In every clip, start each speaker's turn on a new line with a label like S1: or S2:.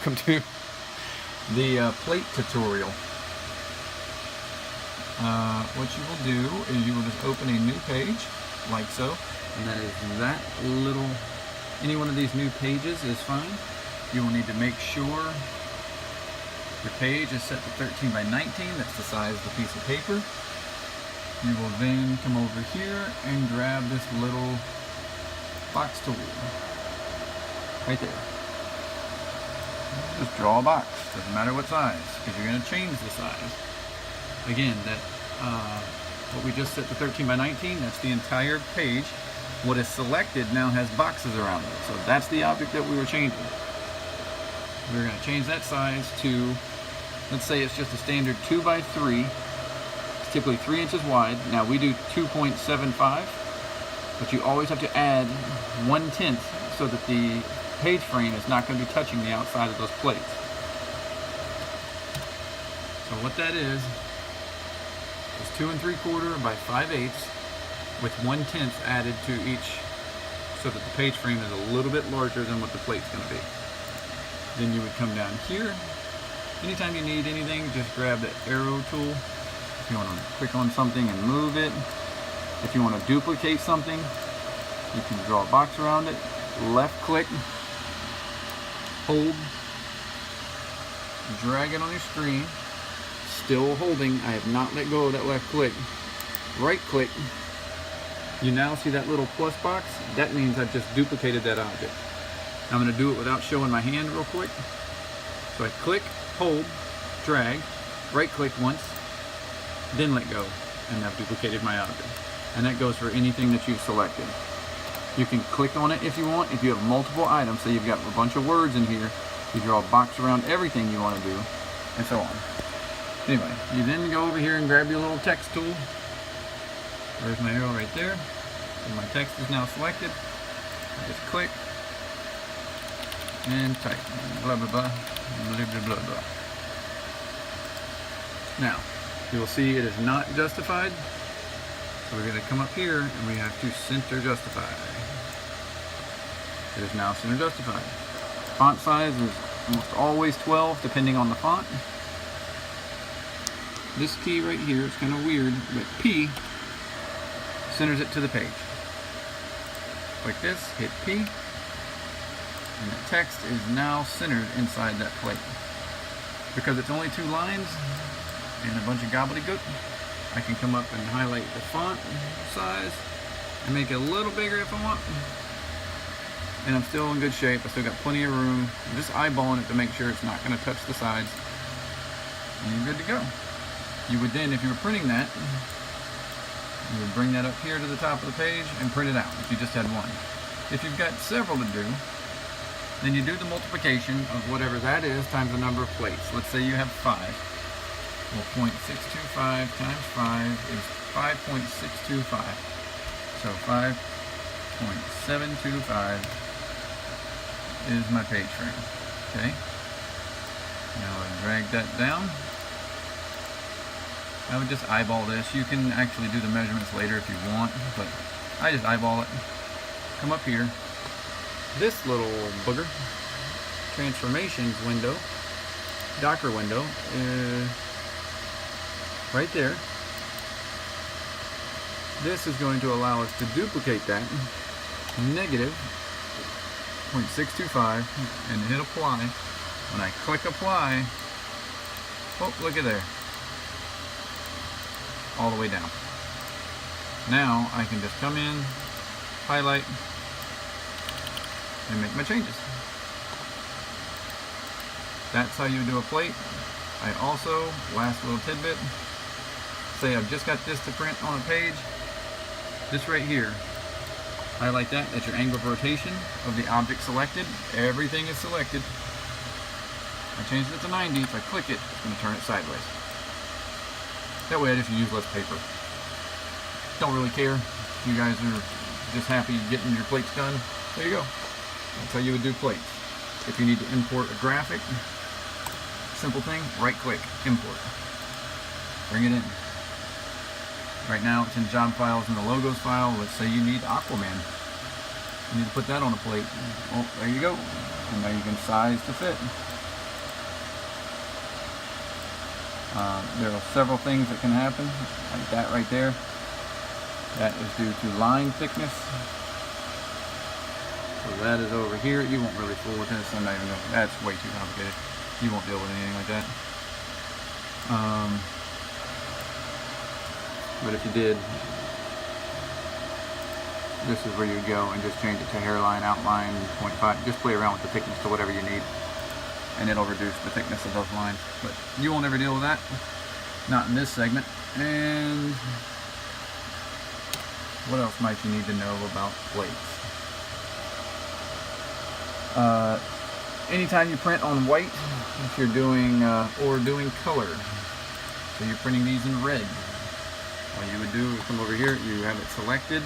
S1: welcome to the plate tutorial. What you will do is you will just open a new page, like so, and that is that little, any one of these new pages is fine. You will need to make sure your page is set to 13 by 19, that's the size of the piece of paper. You will then come over here and grab this little box tool, right there. Just draw a box, doesn't matter what size, because you're going to change the size. Again, that what we just set to 13 by 19, that's the entire page. What is selected now has boxes around it, so that's the object that we were changing. We're going to change that size to, let's say it's just a standard 2 by 3. It's typically 3 inches wide. Now we do 2.75, but you always have to add 1/10 so that the page frame is not going to be touching the outside of those plates. So what that is 2 3/4 by 5/8 with 1/10 added to each, so that the page frame is a little bit larger than what the plate's going to be. Then you would come down here. Anytime you need anything, just grab the arrow tool. If you want to click on something and move it. If you want to duplicate something, you can draw a box around it. Left click, hold, drag it on your screen. Still holding, I have not let go of that left click. Right click, you now see that little plus box. That means I've just duplicated that object. I'm going to do it without showing my hand real quick. So I click, hold, drag, right click once, then let go, and I've duplicated my object. And that goes for anything that you've selected. You can click on it if you want. If you have multiple items, say you've got a bunch of words in here, you draw a box around everything you want to do, and so on. Anyway, you then go over here and grab your little text tool. There's my arrow right there. So my text is now selected. I just click and type blah blah blah blah blah blah blah. Now, you will see it is not justified. So we're going to come up here and we have to center justify. It is now center justified. Font size is almost always 12 depending on the font. This key right here is kind of weird, but P centers it to the page. Like this, hit P, and the text is now centered inside that plate. Because it's only 2 lines and a bunch of gobbledygook, I can come up and highlight the font size and make it a little bigger if I want. And I'm still in good shape. I still got plenty of room. I'm just eyeballing it to make sure it's not going to touch the sides. And you're good to go. You would then, if you were printing that, you would bring that up here to the top of the page and print it out if you just had one. If you've got several to do, then you do the multiplication of whatever that is times the number of plates. Let's say you have 5. Well, 0.625 times 5 is 5.625. So 5.725 is my page frame. Okay. Now I drag that down. I would just eyeball this. You can actually do the measurements later if you want, but I just eyeball it. Come up here. This little booger, transformations window, Docker window, is right there. This is going to allow us to duplicate that, negative 0.625, and hit apply. When I click apply, oh, look at there. All the way down. Now I can just come in, highlight, and make my changes. That's how you do a plate. I also, last little tidbit, say I've just got this to print on a page. This right here, highlight that. That's your angle of rotation of the object selected. Everything is selected. I changed it to 90. If I click it, it's going to turn it sideways. That way I just use less paper. Don't really care. You guys are just happy getting your plates done. There you go. That's how you would do plates. If you need to import a graphic, simple thing, right click, import. Bring it in. Right now it's in job files in the logos file. Let's say you need Aquaman. You need to put that on a plate. Well, there you go. And now you can size to fit. There are several things that can happen, like that right there. That is due to line thickness. So that is over here. You won't really fool with this. I'm not even gonna, that's way too complicated. You won't deal with anything like that. But if you did, this is where you would go and just change it to hairline, outline, 0.5. Just play around with the thickness to whatever you need, and it'll reduce the thickness of those lines. But you won't ever deal with that. Not in this segment. And what else might you need to know about plates? Anytime you print on white, if you're doing or doing color, so you're printing these in red, what you would do is come over here, you have it selected.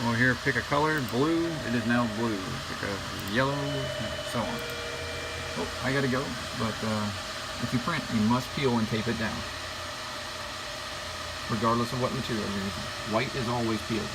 S1: Over here, pick a color, blue. It is now blue. Pick a yellow, and so on. Oh, I gotta go. But if you print, you must peel and tape it down, regardless of what material you're using. White is always peeled.